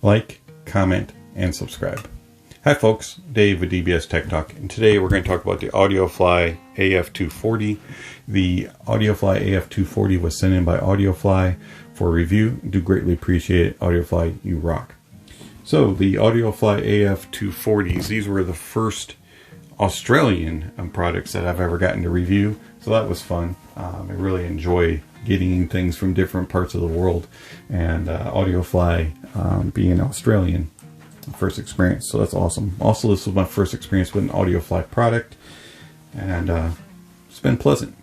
like, comment, and subscribe. Hi folks, Dave with DBSTECHTALK, and today we're going to talk about the AudioFly AF240. The AudioFly AF240 was sent in by AudioFly for review. Do greatly appreciate it. AudioFly, you rock. So the AudioFly AF240s, these were the first Australian products that I've ever gotten to review, so that was fun. I really enjoy getting things from different parts of the world, and AudioFly being Australian, first experience, so that's awesome. Also, this was my first experience with an AudioFly product, and it's been pleasant.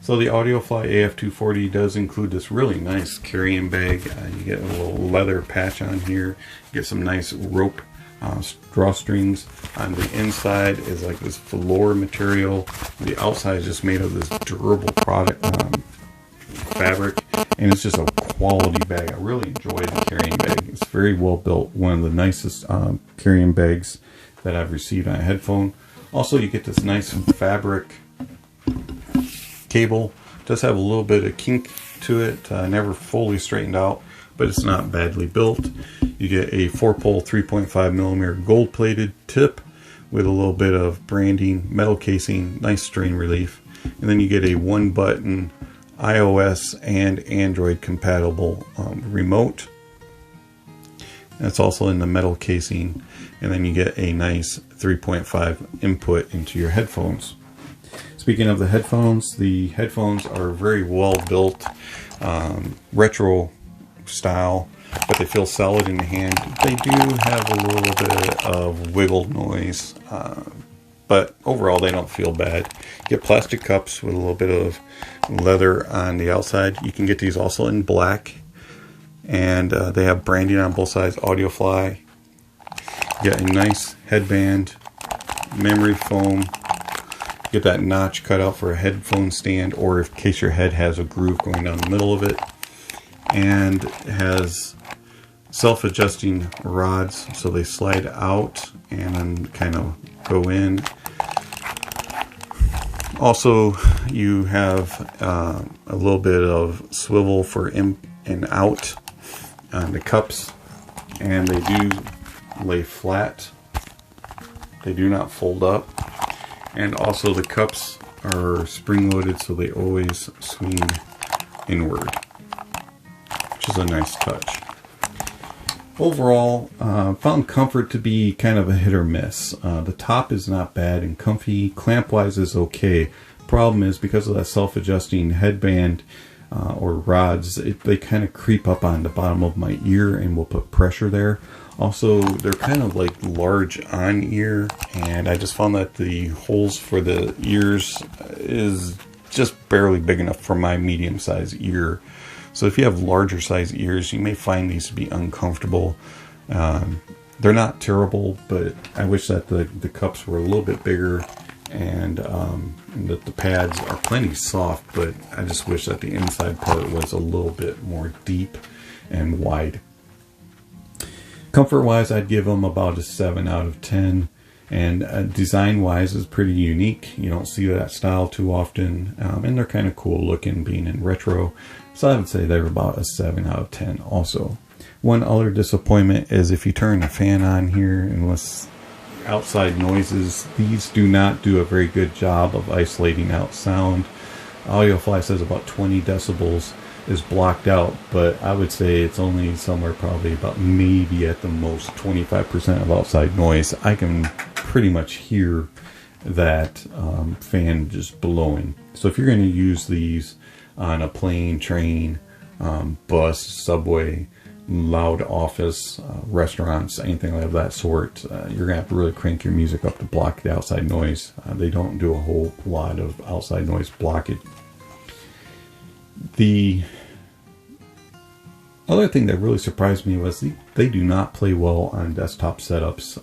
So the AudioFly AF240 does include this really nice carrying bag. You get a little leather patch on here, you get some nice rope drawstrings. On the inside is like this velour material. The outside is just made of this durable product fabric, and it's just a quality bag. I really enjoy the carrying bag. It's very well built. One of the nicest carrying bags that I've received on a headphone. Also, you get this nice fabric cable. It does have a little bit of kink to it, never fully straightened out, but it's not badly built. You get a 4-pole 3.5mm gold plated tip with a little bit of branding, metal casing, nice strain relief, and then you get a 1-button iOS and Android compatible remote. That's also in the metal casing, and then you get a nice 3.5 input into your headphones. Speaking of the headphones are very well built, retro style, but they feel solid in the hand. They do have a little bit of wiggle noise, but overall they don't feel bad. You get plastic cups with a little bit of leather on the outside. You can get these also in black, and they have branding on both sides, AudioFly. You get a nice headband, memory foam. Get that notch cut out for a headphone stand, or in case your head has a groove going down the middle of it. And it has self-adjusting rods, so they slide out and then kind of go in. Also, you have a little bit of swivel for in and out on the cups, and they do lay flat. They do not fold up. And also the cups are spring-loaded, so they always swing inward, which is a nice touch. Overall, found comfort to be kind of a hit or miss. The top is not bad and comfy. Clamp-wise is okay. Problem is, because of that self-adjusting headband or rods, they kind of creep up on the bottom of my ear and will put pressure there. Also, they're kind of like large on ear, and I just found that the holes for the ears is just barely big enough for my medium-sized ear. So if you have larger size ears, you may find these to be uncomfortable. They're not terrible, but I wish that the cups were a little bit bigger, and that the pads are plenty soft, but I just wish that the inside part was a little bit more deep and wide. Comfort-wise, I'd give them about a 7 out of 10, and design-wise is pretty unique. You don't see that style too often, and they're kind of cool looking, being in retro. So I would say they're about a 7 out of 10 also. One other disappointment is if you turn the fan on here, unless outside noises, these do not do a very good job of isolating out sound. AudioFly says about 20 decibels is blocked out, but I would say it's only somewhere probably about maybe at the most 25% of outside noise. I can pretty much hear that fan just blowing. So if you're going to use these on a plane, train, bus, subway, loud office, restaurants, anything of that sort, you're going to have to really crank your music up to block the outside noise. They don't do a whole lot of outside noise blockage. The other thing that really surprised me was they do not play well on desktop setups.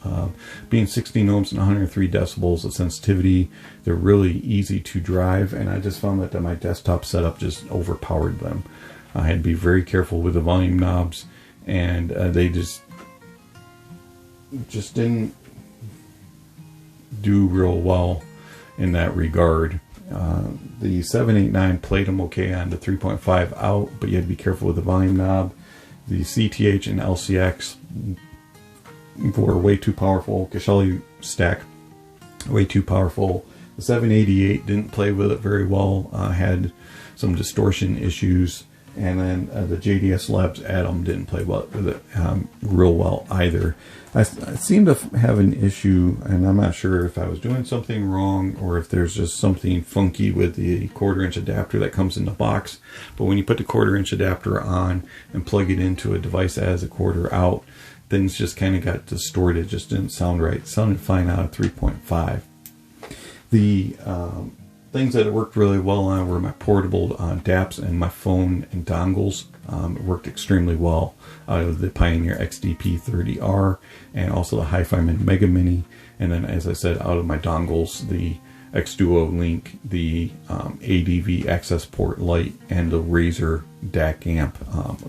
Being 16 ohms and 103 decibels of sensitivity, they're really easy to drive, and I just found that my desktop setup just overpowered them. I had to be very careful with the volume knobs, and they just didn't do real well in that regard. The 789 played them okay on the 3.5 out, but you had to be careful with the volume knob. The CTH and LCX were way too powerful. Kashelli stack, way too powerful. The 788 didn't play with it very well, had some distortion issues, and then the JDS Labs Atom didn't play well with it real well either. I seem to have an issue, and I'm not sure if I was doing something wrong or if there's just something funky with the 1/4" adapter that comes in the box. But when you put the 1/4" adapter on and plug it into a device that has a 1/4 out, things just kind of got distorted, just didn't sound right. It sounded fine out of 3.5. The things that it worked really well on were my portable DAPs and my phone and dongles. It worked extremely well out of the Pioneer XDP30R and also the HiFiMan Mega Mini. And then, as I said, out of my dongles, the X-Duo Link, the ADV Access Port Lite, and the Razer DAC amp,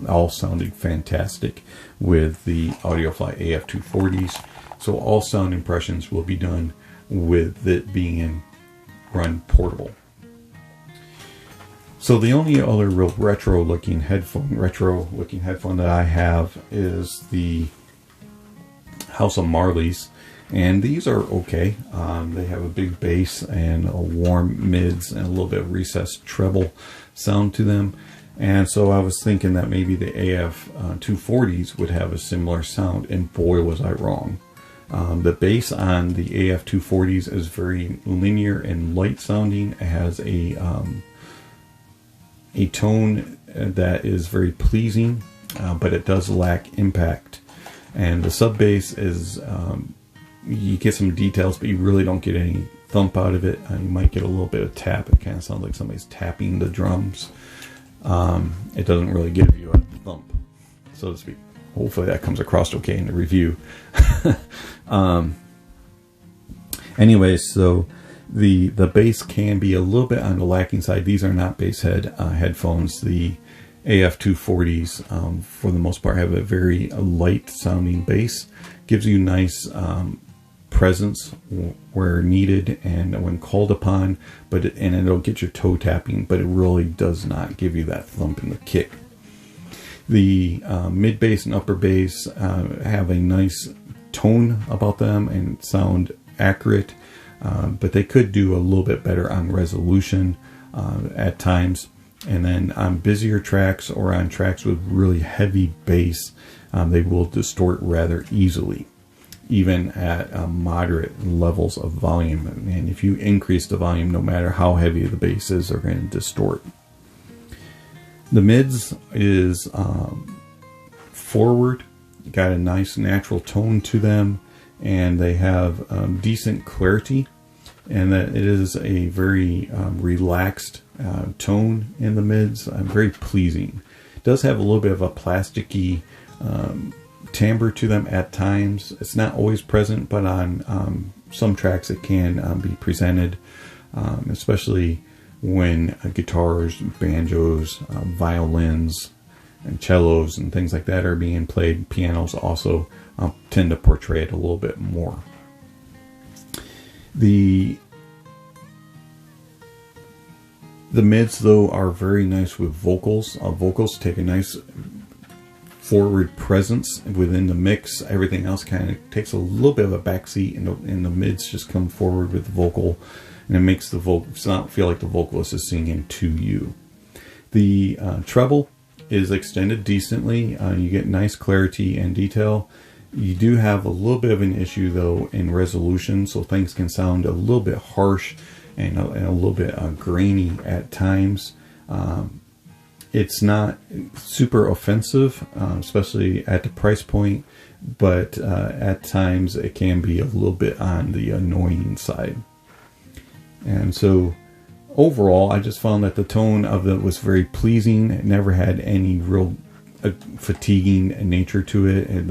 all sounded fantastic with the AudioFly AF240s. So all sound impressions will be done with it being run portable. So the only other real retro looking headphone that I have is the House of Marley's, and these are okay. They have a big bass and a warm mids and a little bit of recessed treble sound to them. And so I was thinking that maybe the AF240s would have a similar sound, and boy was I wrong. The bass on the AF240s is very linear and light sounding. It has a tone that is very pleasing, but it does lack impact. And the sub bass is, you get some details, but you really don't get any thump out of it. You might get a little bit of tap. It kind of sounds like somebody's tapping the drums. It doesn't really give you a thump, so to speak. Hopefully that comes across okay in the review. Anyway, so the bass can be a little bit on the lacking side. These are not bass head headphones. The AF240s, for the most part, have a very light sounding bass. Gives you nice presence where needed and when called upon, but it'll get your toe tapping, but it really does not give you that thump in the kick. The mid bass and upper bass have a nice tone about them and sound accurate, but they could do a little bit better on resolution at times. And then on busier tracks or on tracks with really heavy bass, they will distort rather easily, even at moderate levels of volume. And if you increase the volume, no matter how heavy the bass is, they're going to distort. The mids is forward, got a nice natural tone to them, and they have decent clarity, and that it is a very relaxed tone in the mids, very pleasing. It does have a little bit of a plasticky timbre to them at times. It's not always present, but on some tracks it can be presented, especially when guitars, banjos, violins, and cellos and things like that are being played. Pianos also tend to portray it a little bit more. The mids, though, are very nice with vocals. Vocals take a nice forward presence within the mix. Everything else kind of takes a little bit of a backseat, and the mids just come forward with the vocal, and it makes the vocals not feel like the vocalist is singing to you. The treble is extended decently. You get nice clarity and detail. You do have a little bit of an issue, though, in resolution, so things can sound a little bit harsh and a little bit grainy at times. It's not super offensive, especially at the price point, but at times it can be a little bit on the annoying side. And so overall, I just found that the tone of it was very pleasing. It never had any real fatiguing nature to it, and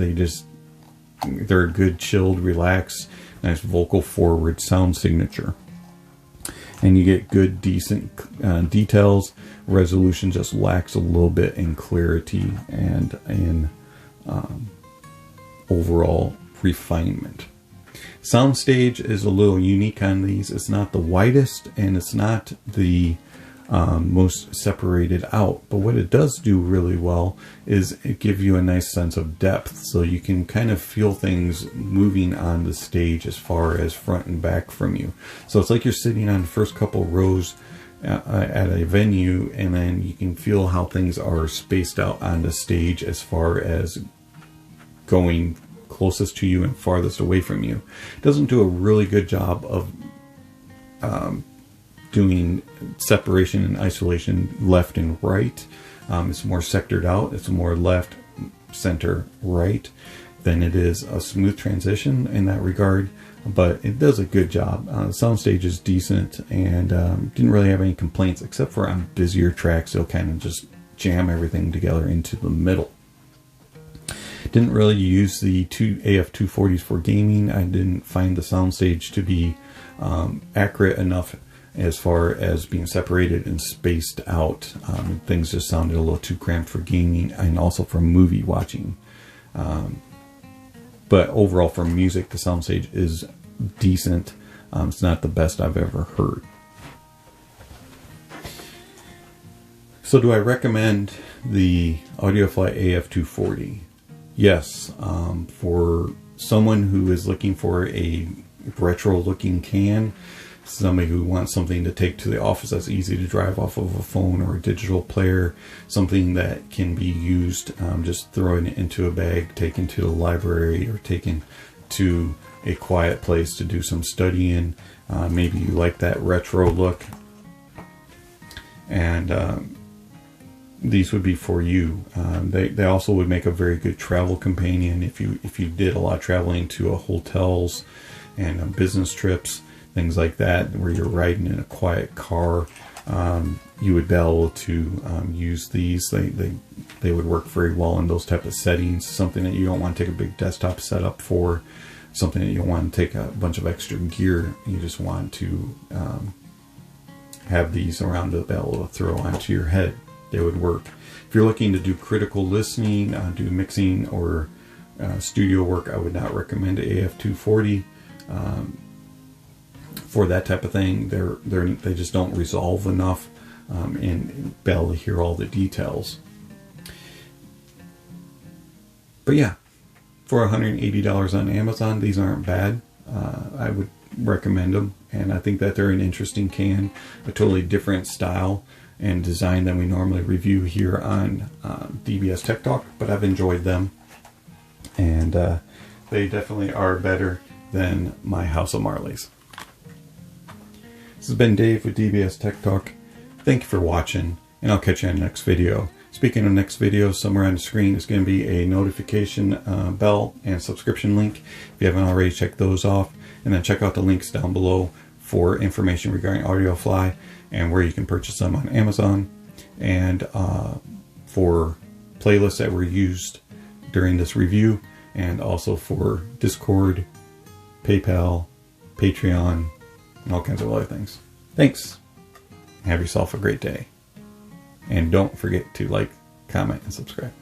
they're a good, chilled, relaxed, nice vocal forward sound signature. And you get good, decent details. Resolution just lacks a little bit in clarity and in overall refinement. Soundstage is a little unique on these. It's not the widest, and it's not the most separated out. But what it does do really well is it gives you a nice sense of depth, so you can kind of feel things moving on the stage as far as front and back from you. So it's like you're sitting on the first couple rows at a venue, and then you can feel how things are spaced out on the stage as far as going closest to you and farthest away from you. It doesn't do a really good job of doing separation and isolation left and right. It's more sectored out. It's more left, center, right than it is a smooth transition in that regard. But it does a good job. The soundstage is decent, and didn't really have any complaints, except for on busier tracks they'll kind of just jam everything together into the middle. Didn't really use the two AF240s for gaming. I didn't find the soundstage to be accurate enough as far as being separated and spaced out. Things just sounded a little too cramped for gaming and also for movie watching. But overall, for music, the soundstage is decent. It's not the best I've ever heard. So do I recommend the AudioFly AF240? Yes. For someone who is looking for a retro-looking can, somebody who wants something to take to the office that's easy to drive off of a phone or a digital player, something that can be used, just throwing it into a bag, taken to the library or taken to a quiet place to do some studying. Maybe you like that retro look, and these would be for you. They also would make a very good travel companion if you did a lot of traveling to hotels and business trips, things like that, where you're riding in a quiet car. You would be able to use these. They would work very well in those type of settings. Something that you don't want to take a big desktop setup for, something that you don't want to take a bunch of extra gear. You just want to have these around to be able to throw onto your head. They would work. If you're looking to do critical listening, do mixing or studio work, I would not recommend the AF240. For that type of thing, they just don't resolve enough and be able to hear all the details. But yeah, for $180 on Amazon, these aren't bad. I would recommend them, and I think that they're an interesting can, a totally different style and design than we normally review here on DBS Tech Talk, but I've enjoyed them, and they definitely are better than my House of Marleys. This has been Dave with DBS Tech Talk. Thank you for watching, and I'll catch you on the next video. Speaking of next video, somewhere on the screen is going to be a notification bell and subscription link. If you haven't already, check those off, and then check out the links down below for information regarding AudioFly and where you can purchase them on Amazon, and for playlists that were used during this review, and also for Discord, PayPal, Patreon, and all kinds of other things. Thanks. Have yourself a great day. And don't forget to like, comment, and subscribe.